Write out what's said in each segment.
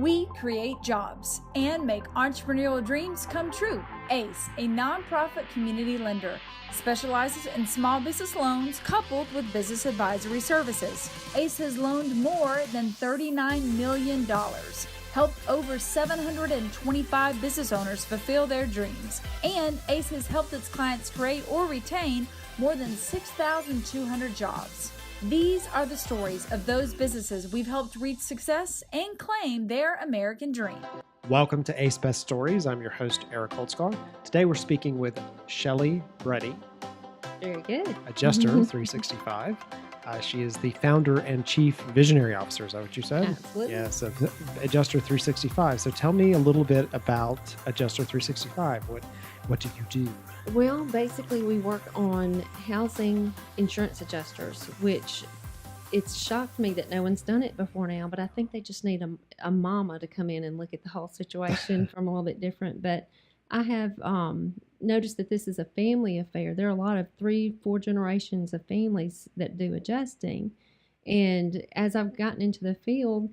We create jobs and make entrepreneurial dreams come true. ACE, a nonprofit community lender, specializes in small business loans coupled with business advisory services. ACE has loaned more than $39 million, helped over 725 business owners fulfill their dreams, and ACE has helped its clients create or retain more than 6,200 jobs. These are the stories of those businesses we've helped reach success and claim their American dream. Welcome to Ace Best Stories. I'm your host, Eric Holtzgar. Today we're speaking with Shellie Bready. Very good. Adjuster 365. She is the founder and chief visionary officer. Is that what you said? Absolutely. Yeah, so Adjuster 365. So tell me a little bit about Adjuster 365. What do you do? Well, basically we work on housing insurance adjusters, which it's shocked me that no one's done it before now, but I think they just need a mama to come in and look at the whole situation from a little bit different. But I have noticed that this is a family affair. There are a lot of 3-4 generations of families that do adjusting. And as I've gotten into the field,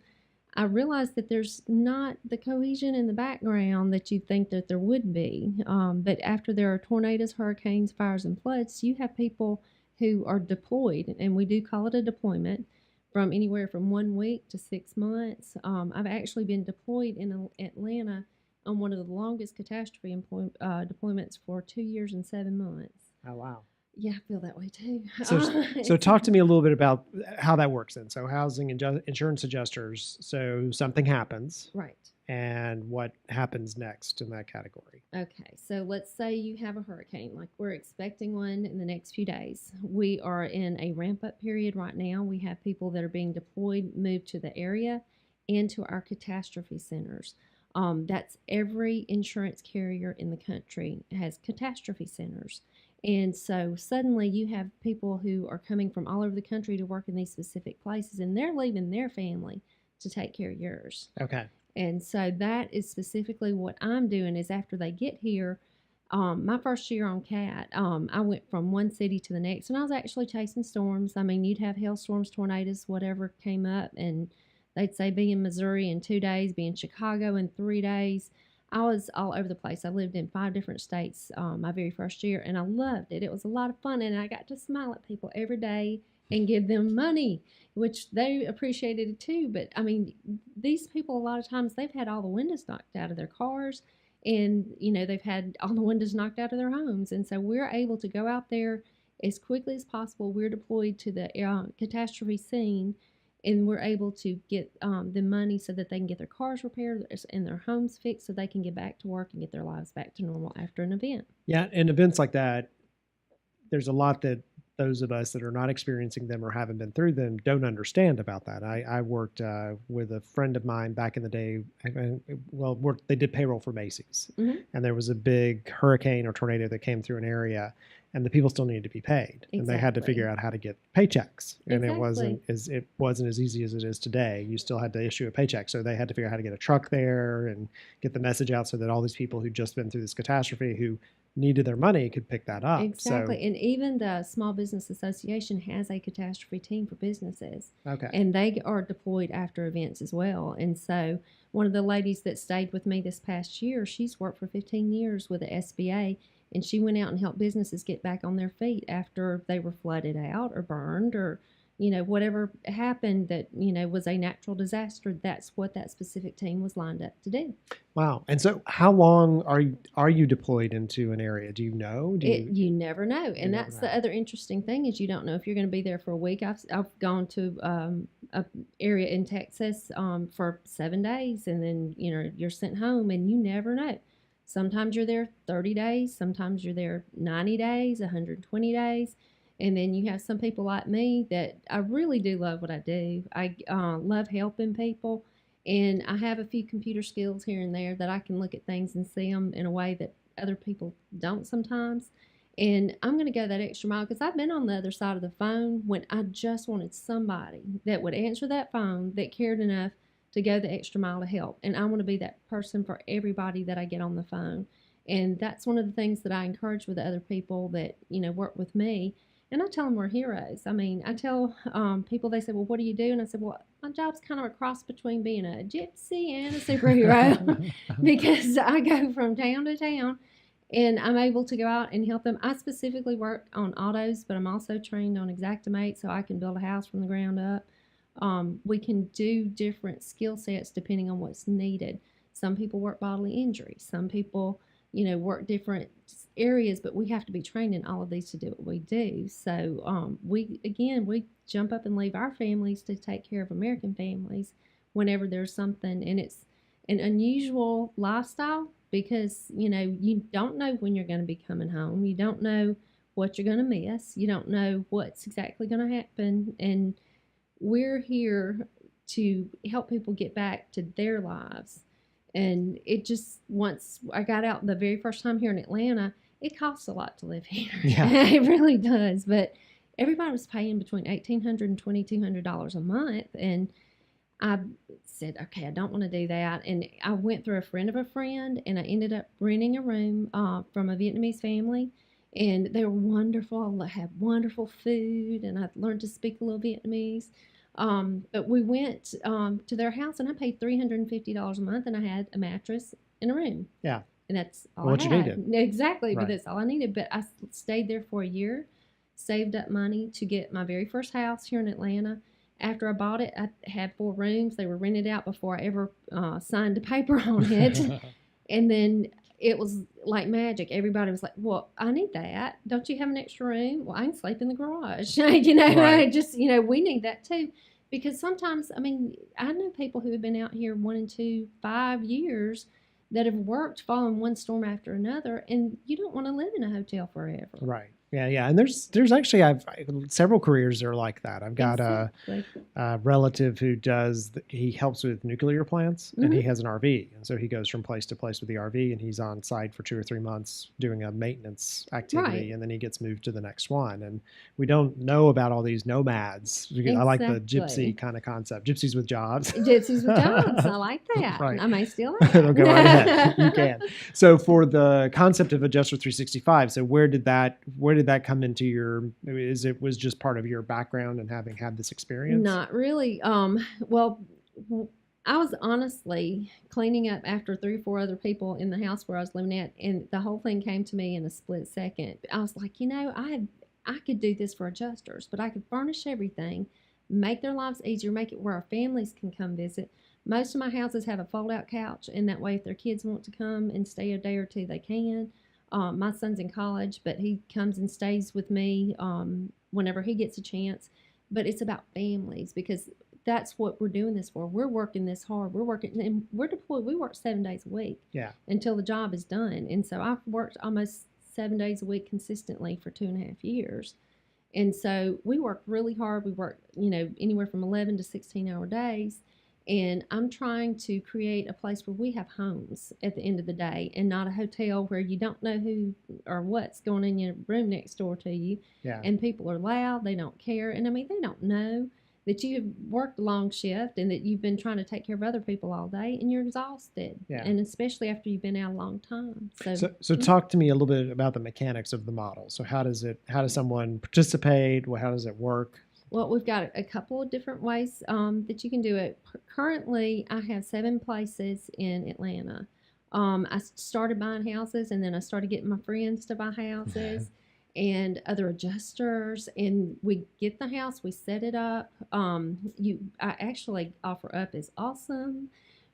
I realized that there's not the cohesion in the background that you'd think that there would be. But after there are tornadoes, hurricanes, fires, and floods, you have people who are deployed, and we do call it a deployment, from anywhere from 1 week to 6 months. I've actually been deployed in Atlanta on one of the longest catastrophe deployments for 2 years and 7 months. Oh, wow. Yeah, I feel that way too. So talk to me a little bit about how that works then. So housing insurance adjusters, so something happens. Right. And what happens next in that category? Okay. So let's say you have a hurricane, like we're expecting one in the next few days. We are in a ramp-up period right now. We have people that are being deployed, moved to the area and to our catastrophe centers. That's every insurance carrier in the country has catastrophe centers. And so suddenly you have people who are coming from all over the country to work in these specific places, and they're leaving their family to take care of yours. Okay. And so that is specifically what I'm doing is after they get here, my first year on CAT, I went from one city to the next, and I was actually chasing storms. I mean, you'd have hailstorms, tornadoes, whatever came up, and they'd say be in Missouri in 2 days, be in Chicago in 3 days. I was all over the place. I lived in 5 different states my very first year, and I loved it. It was a lot of fun, and I got to smile at people every day and give them money, which they appreciated it too. But, I mean, these people, a lot of times, they've had all the windows knocked out of their cars, and, you know, they've had all the windows knocked out of their homes. And so we're able to go out there as quickly as possible. We're deployed to the catastrophe scene, and we're able to get the money so that they can get their cars repaired and their homes fixed so they can get back to work and get their lives back to normal after an event. Yeah, and events like that, there's a lot that those of us that are not experiencing them or haven't been through them don't understand about that. I worked with a friend of mine back in the day. They did payroll for Macy's, and there was a big hurricane or tornado that came through an area, and the people still needed to be paid, and they had to figure out how to get paychecks, and it wasn't as easy as it is today. You still had to issue a paycheck, so they had to figure out how to get a truck there and get the message out so that all these people who'd just been through this catastrophe who needed their money could pick that up. Exactly. So, and even the Small Business Association has a catastrophe team for businesses. Okay. And they are deployed after events as well. And so one of the ladies that stayed with me this past year, she's worked for 15 years with the SBA, and she went out and helped businesses get back on their feet after they were flooded out or burned or, you know, whatever happened that, you know, was a natural disaster. That's what that specific team was lined up to do. Wow. And so how long are you deployed into an area? Do you know? You never know. And that's the other interesting thing is you don't know if you're going to be there for a week. I've gone to a area in Texas for 7 days, and then, you know, you're sent home, and you never know. Sometimes you're there 30 days. Sometimes you're there 90 days, 120 days. And then you have some people like me that I really do love what I do. I love helping people. And I have a few computer skills here and there that I can look at things and see them in a way that other people don't sometimes. And I'm going to go that extra mile because I've been on the other side of the phone when I just wanted somebody that would answer that phone that cared enough to go the extra mile to help. And I want to be that person for everybody that I get on the phone. And that's one of the things that I encourage with the other people that, you know, work with me And I tell them we're heroes. I mean, I tell people, they say, well, what do you do? And I said, well, my job's kind of a cross between being a gypsy and a superhero because I go from town to town and I'm able to go out and help them. I specifically work on autos, but I'm also trained on Xactimate, so I can build a house from the ground up. We can do different skill sets depending on what's needed. Some people work bodily injury. Some people, work different areas, but we have to be trained in all of these to do what we do. So we jump up and leave our families to take care of American families whenever there's something, and it's an unusual lifestyle because you don't know when you're going to be coming home. You don't know what you're going to miss. You don't know what's exactly going to happen, and we're here to help people get back to their lives. And it just, once I got out the very first time here in Atlanta, it costs a lot to live here. Yeah. It really does. But everybody was paying between $1,800 and $2,200 a month. And I said, okay, I don't want to do that. And I went through a friend of a friend, and I ended up renting a room from a Vietnamese family. And they were wonderful. I had wonderful food, and I learned to speak a little Vietnamese. But we went to their house, and I paid $350 a month, and I had a mattress and a room. Yeah. And that's all What I you had. needed. Exactly, Right. but that's all I needed. But I stayed there for a year, saved up money to get my very first house here in Atlanta. After I bought it, I had 4 rooms. They were rented out before I ever signed a paper on it. And then it was like magic. Everybody was like, well, I need that. Don't you have an extra room? Well, I can sleep in the garage. Right. Just, we need that too. Because sometimes, I mean, I know people who have been out here 1 and 2, 5 years that have worked following one storm after another, and you don't want to live in a hotel forever. Right. Yeah. And there's actually I've several careers that are like that. I've got Exactly. a relative who he helps with nuclear plants, and he has an RV, and so he goes from place to place with the RV, and he's on site for 2 or 3 months doing a maintenance activity, Right. and then he gets moved to the next one. And we don't know about all these nomads. I like the Exactly. gypsy kind of concept, gypsies with jobs. Gypsies with jobs. I like that. Right. I may steal that. Go right ahead. You can. So for the concept of Adjuster 365, so where did that come into your? Was just part of your background and having had this experience? Not really. Well, I was honestly cleaning up after 3 or 4 other people in the house where I was living at, and the whole thing came to me in a split second. I was like, I could do this for adjusters, but I could furnish everything, make their lives easier, make it where our families can come visit. Most of my houses have a fold-out couch, and that way if their kids want to come and stay a day or two, they can. My son's in college, but he comes and stays with me whenever he gets a chance. But it's about families, because that's what we're doing this for. We're working this hard. We're working, and we're deployed. We work 7 days a week until the job is done. And so I've worked almost 7 days a week consistently for 2.5 years. And so we work really hard. We work, anywhere from 11 to 16-hour days. And I'm trying to create a place where we have homes at the end of the day, and not a hotel where you don't know who or what's going in your room next door to you. Yeah. And people are loud. They don't care. And I mean, they don't know that you have worked a long shift and that you've been trying to take care of other people all day, and you're exhausted. Yeah. And especially after you've been out a long time. So talk to me a little bit about the mechanics of the model. So how does someone participate? How does it work? Well, we've got a couple of different ways that you can do it. Currently, I have 7 places in Atlanta. I started buying houses, and then I started getting my friends to buy houses and other adjusters. And we get the house, we set it up. I actually offer up is awesome.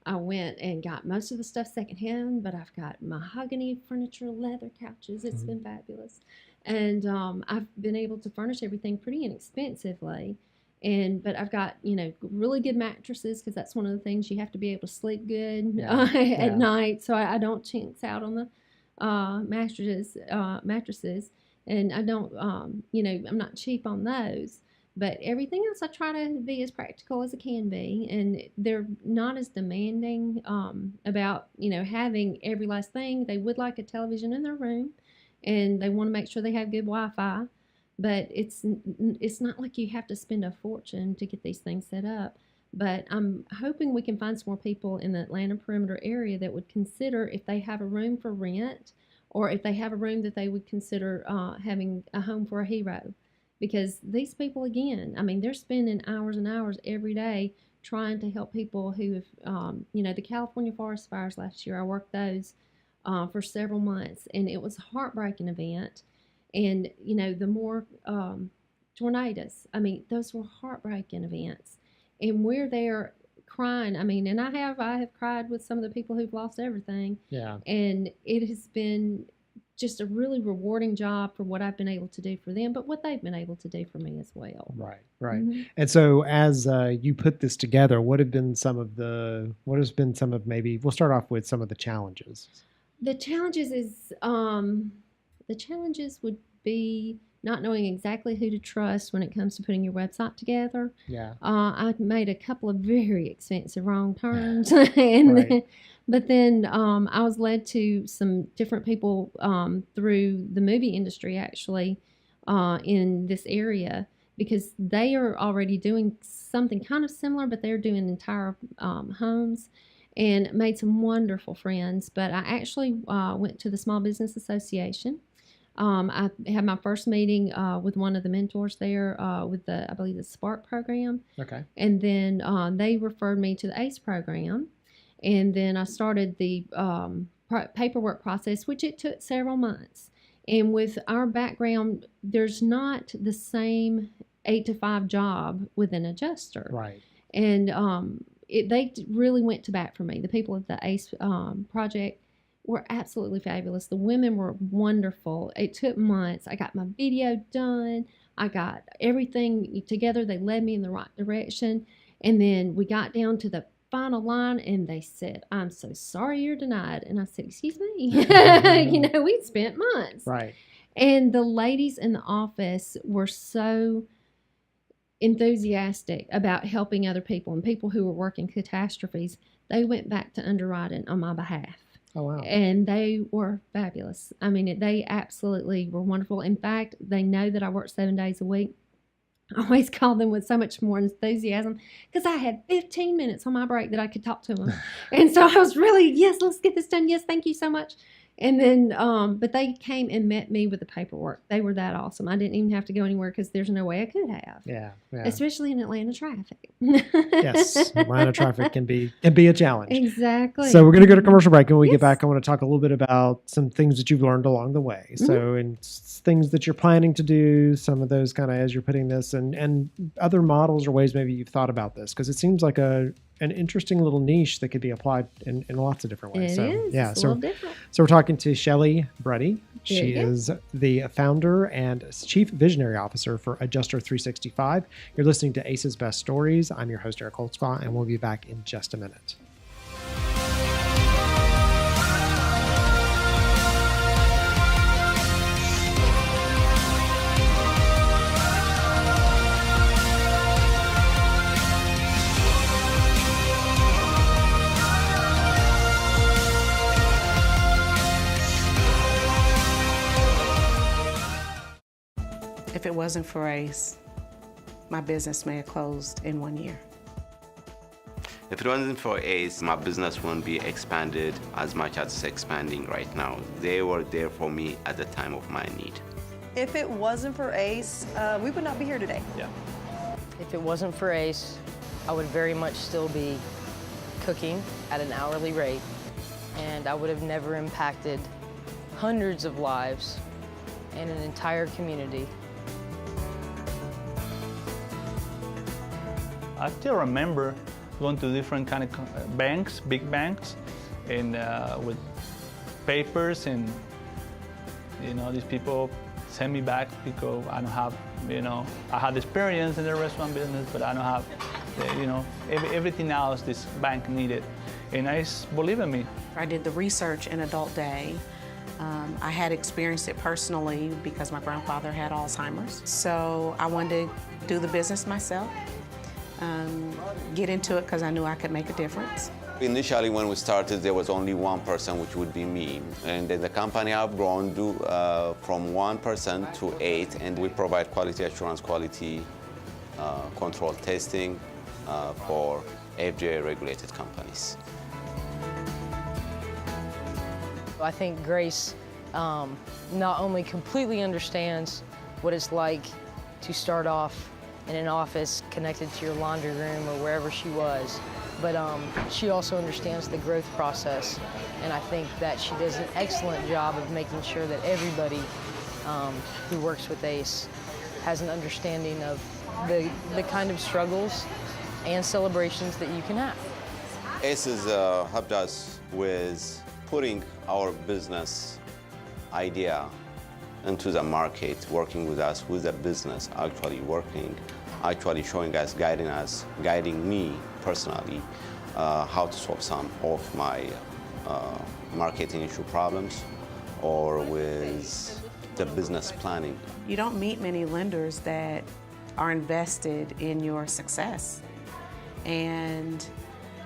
I went and got most of the stuff secondhand, but I've got mahogany furniture, leather couches. It's been fabulous. And I've been able to furnish everything pretty inexpensively. But I've got, really good mattresses, because that's one of the things you have to be able to sleep good at night. So I don't chinks out on the mattresses. And I don't, I'm not cheap on those. But everything else, I try to be as practical as I can be. And they're not as demanding about, having every last thing. They would like a television in their room, and they want to make sure they have good Wi-Fi. But it's not like you have to spend a fortune to get these things set up. But I'm hoping we can find some more people in the Atlanta perimeter area that would consider, if they have a room for rent, or if they have a room that they would consider having a home for a hero. because these people, again, I mean, they're spending hours and hours every day trying to help people who have, the California forest fires last year, I worked those for several months, and it was a heartbreaking event. And, the more tornadoes, I mean, those were heartbreaking events. And we're there crying. I mean, and I have cried with some of the people who've lost everything. Yeah. And it has been just a really rewarding job for what I've been able to do for them, but what they've been able to do for me as well. Right, right. Mm-hmm. And so as you put this together, what has been some of maybe, we'll start off with some of the challenges. The challenges would be not knowing exactly who to trust when it comes to putting your website together. Yeah. I made a couple of very expensive wrong turns, and Right. but then I was led to some different people through the movie industry, actually, in this area, because they are already doing something kind of similar, but they're doing entire homes, and made some wonderful friends. But I actually went to the Small Business Association. I had my first meeting with one of the mentors there with I believe the Spark program. Okay. And then they referred me to the ACE program. And then I started the paperwork process, which it took several months. And with our background, there's not the same 8-to-5 job with an adjuster. Right. And they really went to bat for me. The people at the ACE project were absolutely fabulous. The women were wonderful. It took months. I got my video done. I got everything together. They led me in the right direction. And then we got down to the final line, and they said, "I'm so sorry you're denied." And I said, "Excuse me." We'd spent months. Right. And the ladies in the office were so enthusiastic about helping other people and people who were working catastrophes. They went back to underwriting on my behalf. Oh, wow. And they were fabulous. I mean, they absolutely were wonderful. In fact, they know that I work 7 days a week. I always call them with so much more enthusiasm because I had 15 minutes on my break that I could talk to them. And so I was really, yes, let's get this done. Yes, thank you so much. And then, but they came and met me with the paperwork. They were that awesome. I didn't even have to go anywhere because there's no way I could have. Yeah. Especially in Atlanta traffic. Yes, Atlanta traffic can be a challenge. Exactly. So we're going to go to commercial break, and when we Yes. get back, I want to talk a little bit about some things that you've learned along the way. Mm-hmm. So, and things that you're planning to do, some of those kind of as you're putting this, and other models or ways maybe you've thought about this, because it seems like an interesting little niche that could be applied in lots of different ways. It is. Yeah. It's a little different. So we're talking to Shellie Bready. There She you go. is the founder and chief visionary officer for Adjuster 365. You're listening to Ace's Best Stories. I'm your host, Eric Holtzbaugh, and we'll be back in just a minute. If it wasn't for ACE, my business may have closed in 1 year. If it wasn't for ACE, my business wouldn't be expanded as much as it's expanding right now. They were there for me at the time of my need. If it wasn't for ACE, we would not be here today. Yeah. If it wasn't for ACE, I would very much still be cooking at an hourly rate, and I would have never impacted hundreds of lives and an entire community. I still remember going to different kind of banks, big banks, and with papers, and these people send me back because I don't have, I had experience in the restaurant business, but I don't have, everything else this bank needed, and I believe in me. I did the research in Adult Day. I had experienced it personally because my grandfather had Alzheimer's. So I wanted to do the business myself, get into it because I knew I could make a difference. Initially, when we started, there was only one person, which would be me. And then the company have grown from 1% to 8, and we provide quality assurance, quality control testing for FDA-regulated companies. I think Grace not only completely understands what it's like to start off in an office connected to your laundry room or wherever she was. But she also understands the growth process, and I think that she does an excellent job of making sure that everybody who works with ACE has an understanding of the kind of struggles and celebrations that you can have. ACE has helped us with putting our business idea into the market, working with us with the business, actually working, actually showing us, guiding me personally, how to solve some of my marketing issue problems or with the business planning. You don't meet many lenders that are invested in your success. And,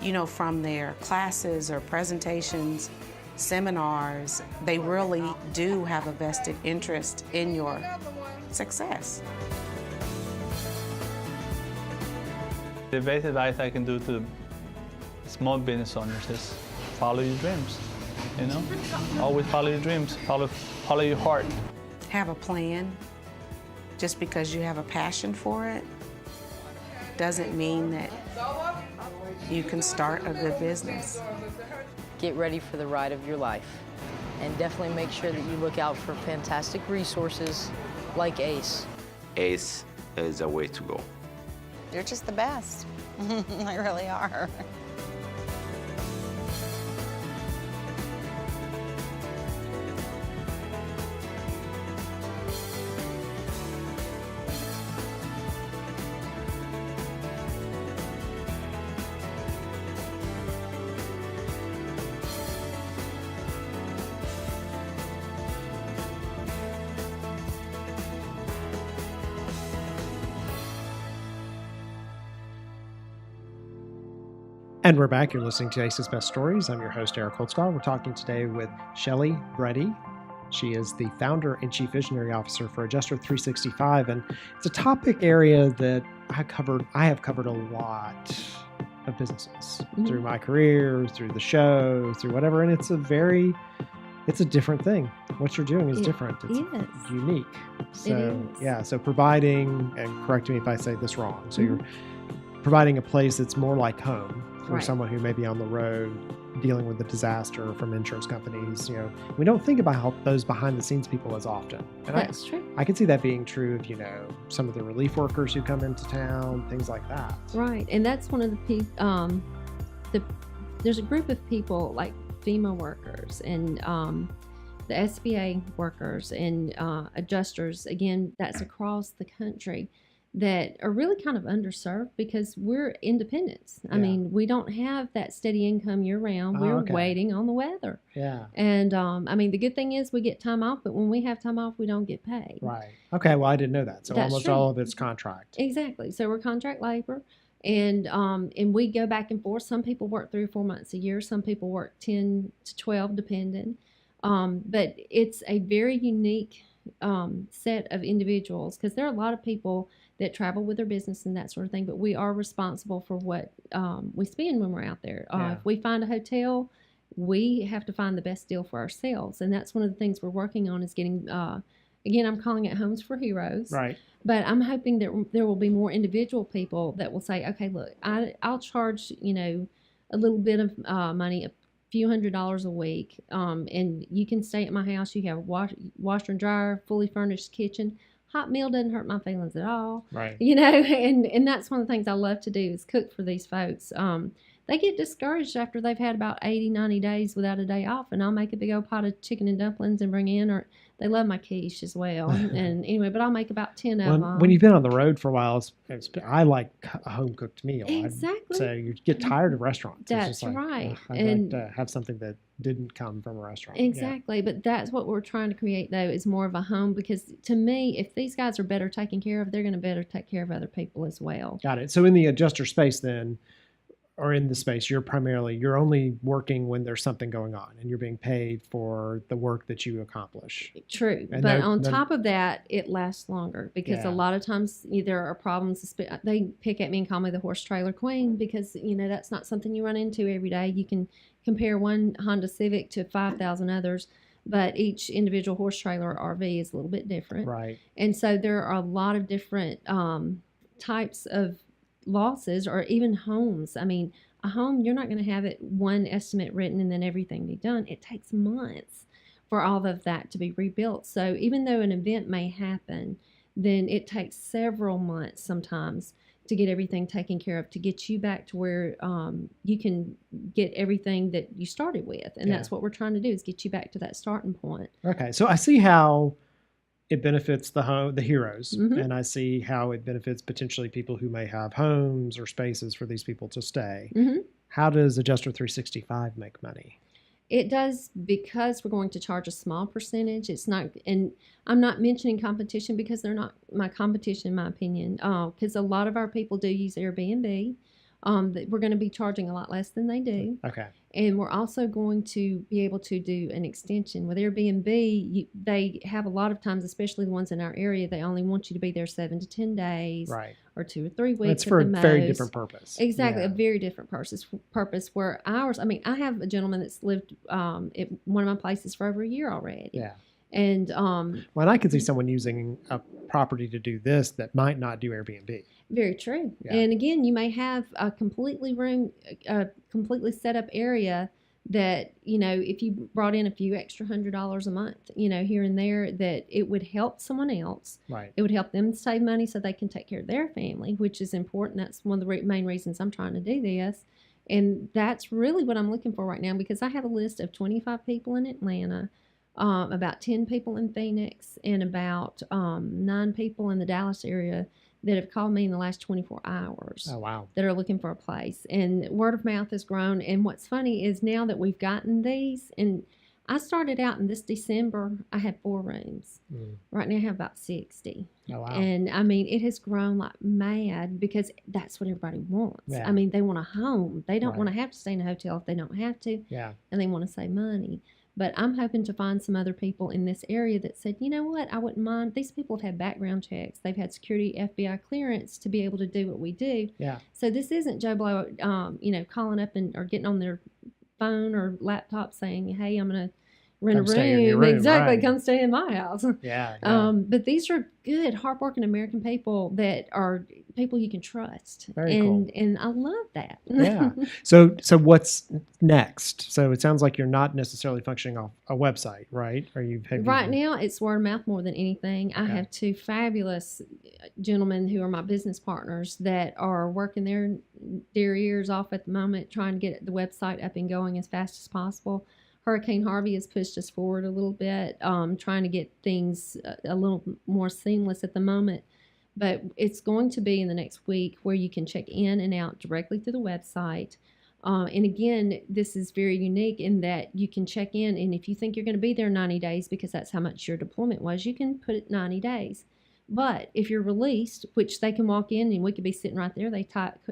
you know, from their classes or presentations, seminars, they really do have a vested interest in your success. The best advice I can do to small business owners is follow your dreams, you know? Always follow your dreams, follow your heart. Have a plan. Just because you have a passion for it doesn't mean that you can start a good business. Get ready for the ride of your life, and definitely make sure that you look out for fantastic resources like ACE. ACE is a way to go. You're just the best. They really are. And we're back. You're listening to Ace's Best Stories. I'm your host, Eric Holtzclaw. We're talking today with Shellie Bready. She is the founder and chief visionary officer for Adjuster 365. And it's a topic area that I have covered a lot of businesses through my career, through the show, through whatever. And it's a different thing. What you're doing is different. It's unique. So, so providing, and correct me if I say this wrong, so you're providing a place that's more like home for someone who may be on the road dealing with a disaster from insurance companies. You know, we don't think about those behind the scenes people as often. And That's true. I can see that being true of, you know, some of the relief workers who come into town, things like that. Right. And that's one of there's a group of people like FEMA workers and the SBA workers and adjusters, again, that's across the country, that are really kind of underserved because we're independents. I mean, we don't have that steady income year round. We're waiting on the weather. Yeah. And I mean, the good thing is we get time off, but when we have time off, we don't get paid. Right. Okay. Well, I didn't know that. So That's almost true. all of it's contract. Exactly. So we're contract labor, and we go back and forth. Some people work 3 or 4 months a year. Some people work 10 to 12, depending. But it's a very unique set of individuals, because there are a lot of people that travel with their business and that sort of thing, but we are responsible for what we spend when we're out there. If we find a hotel, we have to find the best deal for ourselves, and that's one of the things we're working on is getting, again, I'm calling it Homes for Heroes. Right. But I'm hoping that there will be more individual people that will say, okay, look, I'll charge, you know, a little bit of money, a few $100s a week, and you can stay at my house. You have a washer and dryer, fully furnished kitchen. Hot meal doesn't hurt my feelings at all. Right. You know, and that's one of the things I love to do is cook for these folks. They get discouraged after they've had about 80, 90 days without a day off, and I'll make a big old pot of chicken and dumplings and bring in, or they love my quiche as well. And anyway, but I'll make about 10 of them. When you've been on the road for a while, I like a home-cooked meal. Exactly. So you get tired of restaurants. That's right. I'd like to have something that didn't come from a restaurant. Exactly. But that's what we're trying to create, though, is more of a home, because to me, if these guys are better taken care of, they're going to better take care of other people as well. Got it. So in the adjuster space then, or in the space, you're only working when there's something going on and you're being paid for the work that you accomplish. True. And but on top of that, it lasts longer, because a lot of times there are problems. They pick at me and call me the horse trailer queen, because, you know, that's not something you run into every day. You can compare one Honda Civic to 5,000 others, but each individual horse trailer or RV is a little bit different. Right. And so there are a lot of different types of losses, or even homes. I mean, a home, you're not going to have it one estimate written and then everything be done. It takes months for all of that to be rebuilt. So even though an event may happen, then it takes several months sometimes to get everything taken care of, to get you back to where you can get everything that you started with. And that's what we're trying to do, is get you back to that starting point. Okay. So I see how it benefits the heroes, and I see how it benefits potentially people who may have homes or spaces for these people to stay. How does Adjuster 365 make money? It does, because we're going to charge a small percentage. It's not, and I'm not mentioning competition because they're not my competition, in my opinion, because a lot of our people do use Airbnb. We're going to be charging a lot less than they do. Okay. And we're also going to be able to do an extension. With Airbnb, they have a lot of times, especially the ones in our area, they only want you to be there 7 to 10 days. Right. Or 2 or 3 weeks. It's for a very different purpose. Exactly, Yeah. a very different purpose. Where ours, I mean, I have a gentleman that's lived at one of my places for over a year already. Yeah. And well, I could see someone using a property to do this that might not do Airbnb. Very true. Yeah. And again, you may have a completely set up area that, you know, if you brought in a few extra $100 a month, you know, here and there, that it would help someone else. Right. It would help them save money so they can take care of their family, which is important. That's one of the main reasons I'm trying to do this. And that's really what I'm looking for right now, because I have a list of 25 people in Atlanta, about 10 people in Phoenix, and about 9 people in the Dallas area that have called me in the last 24 hours. Oh, wow. That are looking for a place. And word of mouth has grown. And what's funny is now that we've gotten these, and I started out in this December, I had 4 rooms. Right now I have about 60. Oh, wow. And I mean, it has grown like mad, because that's what everybody wants. Yeah. I mean, they want a home. They don't Right. want to have to stay in a hotel if they don't have to. Yeah. And they want to save money. But I'm hoping to find some other people in this area that said, you know what, I wouldn't mind. These people have had background checks. They've had security, FBI clearance to be able to do what we do. Yeah. So this isn't Joe Blow, you know, calling up or getting on their phone or laptop saying, hey, I'm going to rent Come a stay in your room. room, Exactly. right. Come stay in my house. Yeah. But these are good, hardworking American people that are people you can trust. Very cool. And I love that. Yeah. So what's next? So it sounds like you're not necessarily functioning off a website, right? Right now, it's word of mouth more than anything. I have 2 fabulous gentlemen who are my business partners that are working their ears off at the moment, trying to get the website up and going as fast as possible. Hurricane Harvey has pushed us forward a little bit, trying to get things a little more seamless at the moment. But it's going to be in the next week where you can check in and out directly through the website. And again, this is very unique in that you can check in, and if you think you're going to be there 90 days, because that's how much your deployment was, you can put it 90 days. But if you're released, which they can walk in and we could be sitting right there,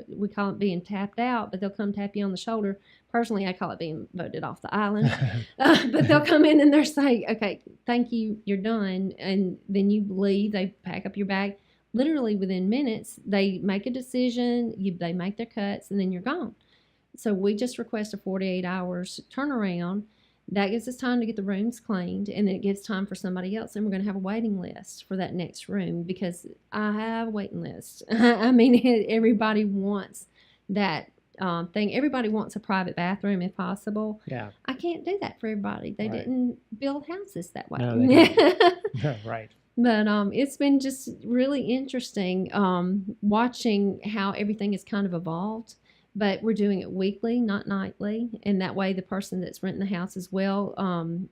we call it being tapped out, but they'll come tap you on the shoulder. Personally, I call it being voted off the island. But they'll come in and they're saying, okay, thank you, you're done. And then you leave, they pack up your bag. Literally within minutes, they make a decision, they make their cuts, and then you're gone. So we just request a 48 hours turnaround. That gives us time to get the rooms cleaned, and then it gives time for somebody else. And we're going to have a waiting list for that next room, because I have a waiting list. I mean, everybody wants that thing. Everybody wants a private bathroom if possible. Yeah. I can't do that for everybody. They Right. didn't build houses that way. No, they didn't. Right. But it's been just really interesting watching how everything has kind of evolved. But we're doing it weekly, not nightly, and that way the person that's renting the house as well,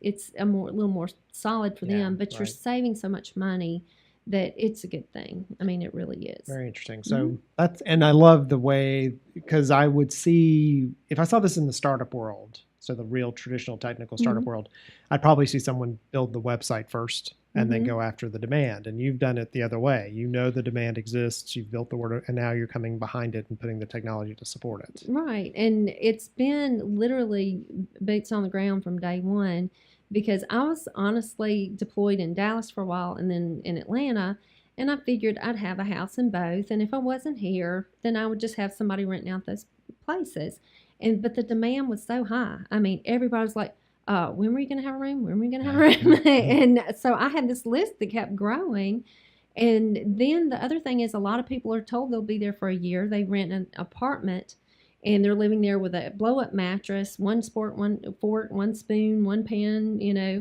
it's a little more solid for them. But you're right. saving so much money that it's a good thing. I mean, it really is. Very interesting. So and I love the way, because I would see, if I saw this in the startup world, so the real traditional technical startup world, I'd probably see someone build the website first and then go after the demand. And you've done it the other way. You know the demand exists, you've built the word, and now you're coming behind it and putting the technology to support it. Right. And it's been literally boots on the ground from day one, because I was honestly deployed in Dallas for a while and then in Atlanta, and I figured I'd have a house in both. And if I wasn't here, then I would just have somebody renting out those places. But the demand was so high. I mean, everybody was like, when were you going to have a room? When were you going to have a room? And so I had this list that kept growing. And then the other thing is a lot of people are told they'll be there for a year. They rent an apartment and they're living there with a blow-up mattress, one fork, one spoon, one pan,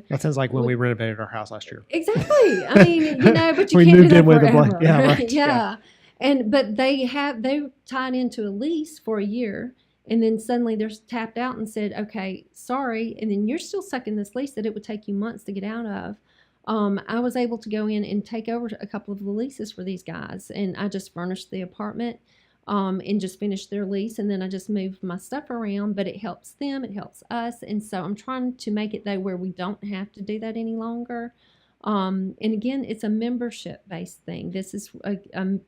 That sounds like when we renovated our house last year. Exactly. I mean, but you We can't moved do that in with a forever. yeah, right. Yeah. But they tied into a lease for a year, and then suddenly they're tapped out and said, okay, sorry. And then you're still stuck in this lease that it would take you months to get out of. I was able to go in and take over a couple of the leases for these guys, and I just furnished the apartment and just finished their lease, and then I just moved my stuff around, but it helps them, it helps us, and so I'm trying to make it though where we don't have to do that any longer. And again, it's a membership-based thing. This is a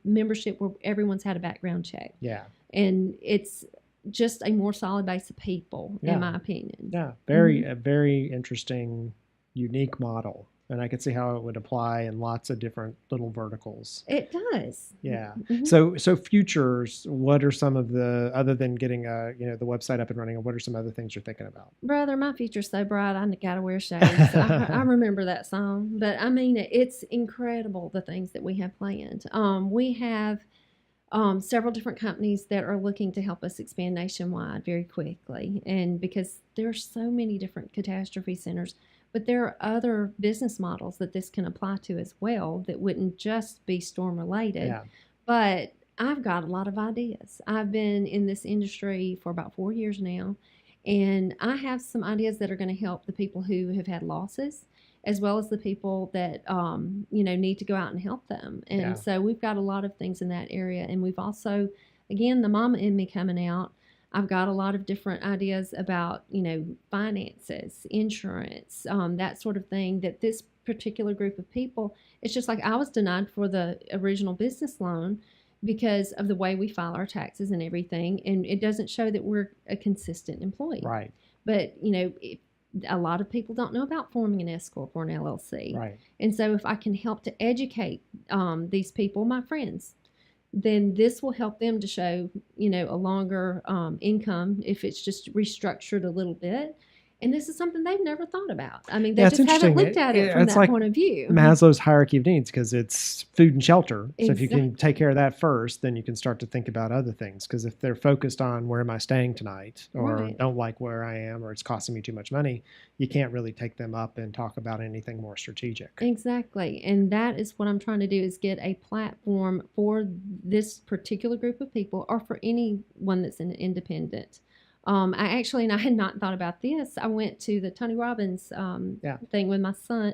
membership where everyone's had a background check. Yeah. And it's just a more solid base of people, in my opinion. Yeah, a very interesting, unique model. And I could see how it would apply in lots of different little verticals. It does. Yeah. So futures, what are some of the, other than getting the website up and running, what are some other things you're thinking about? Brother, my future's so bright, I gotta wear shades. I remember that song. But I mean, it's incredible the things that we have planned. We have several different companies that are looking to help us expand nationwide very quickly. And because there are so many different catastrophe centers, but there are other business models that this can apply to as well that wouldn't just be storm related. Yeah. But I've got a lot of ideas. I've been in this industry for about 4 years now, and I have some ideas that are going to help the people who have had losses, as well as the people that need to go out and help them. And so we've got a lot of things in that area. And we've also, again, the mama in me coming out, I've got a lot of different ideas about, finances, insurance, that sort of thing, that this particular group of people, it's just like I was denied for the original business loan because of the way we file our taxes and everything. And it doesn't show that we're a consistent employee. Right. But, a lot of people don't know about forming an S Corp or an LLC. Right. And so if I can help to educate these people, my friends, then this will help them to show, a longer income if it's just restructured a little bit. And this is something they've never thought about. I mean, they just haven't looked at it from that point of view. Maslow's hierarchy of needs, because it's food and shelter. Exactly. So if you can take care of that first, then you can start to think about other things. Because if they're focused on where am I staying tonight, or don't like where I am, or it's costing me too much money, you can't really take them up and talk about anything more strategic. Exactly. And that is what I'm trying to do, is get a platform for this particular group of people, or for anyone that's an independent. And I had not thought about this. I went to the Tony Robbins thing with my son.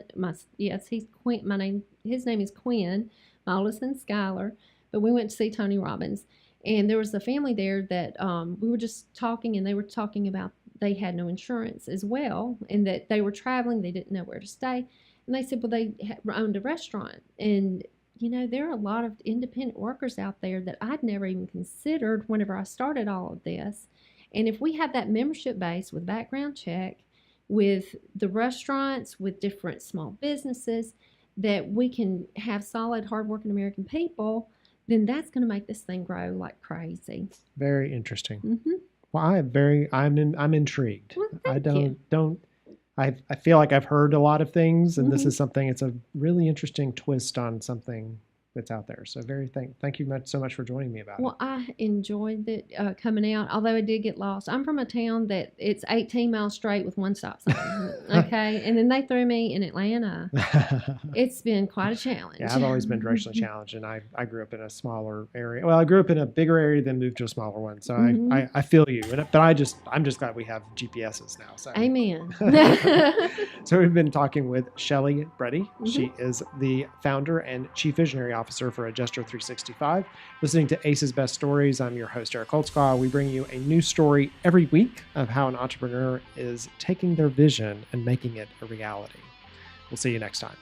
He's Quinn. His name is Quinn. My oldest son's Skylar. But we went to see Tony Robbins, and there was a family there that we were just talking, and they were talking about they had no insurance as well, and that they were traveling. They didn't know where to stay, and they said, well, they owned a restaurant, and there are a lot of independent workers out there that I'd never even considered whenever I started all of this. And if we have that membership base with background check, with the restaurants, with different small businesses, that we can have solid, hardworking American people, then that's going to make this thing grow like crazy. Very interesting. Mm-hmm. Well, I'm intrigued. Well, I feel like I've heard a lot of things, and this is something. It's a really interesting twist on something that's out there. So thank you so much for joining me about it. Well, I enjoyed it coming out, although I did get lost. I'm from a town that it's 18 miles straight with one stop sign. Okay. And then they threw me in Atlanta. It's been quite a challenge. Yeah, I've always been directionally challenged, and I grew up in a smaller area. Well, I grew up in a bigger area, then moved to a smaller one. So I feel you. But I'm just glad we have GPSs now. So. Amen. So we've been talking with Shellie Bready. She is the founder and chief visionary officer for Adjuster 365. Listening to Ace's Best Stories, I'm your host, Eric Holtzclaw. We bring you a new story every week of how an entrepreneur is taking their vision and making it a reality. We'll see you next time.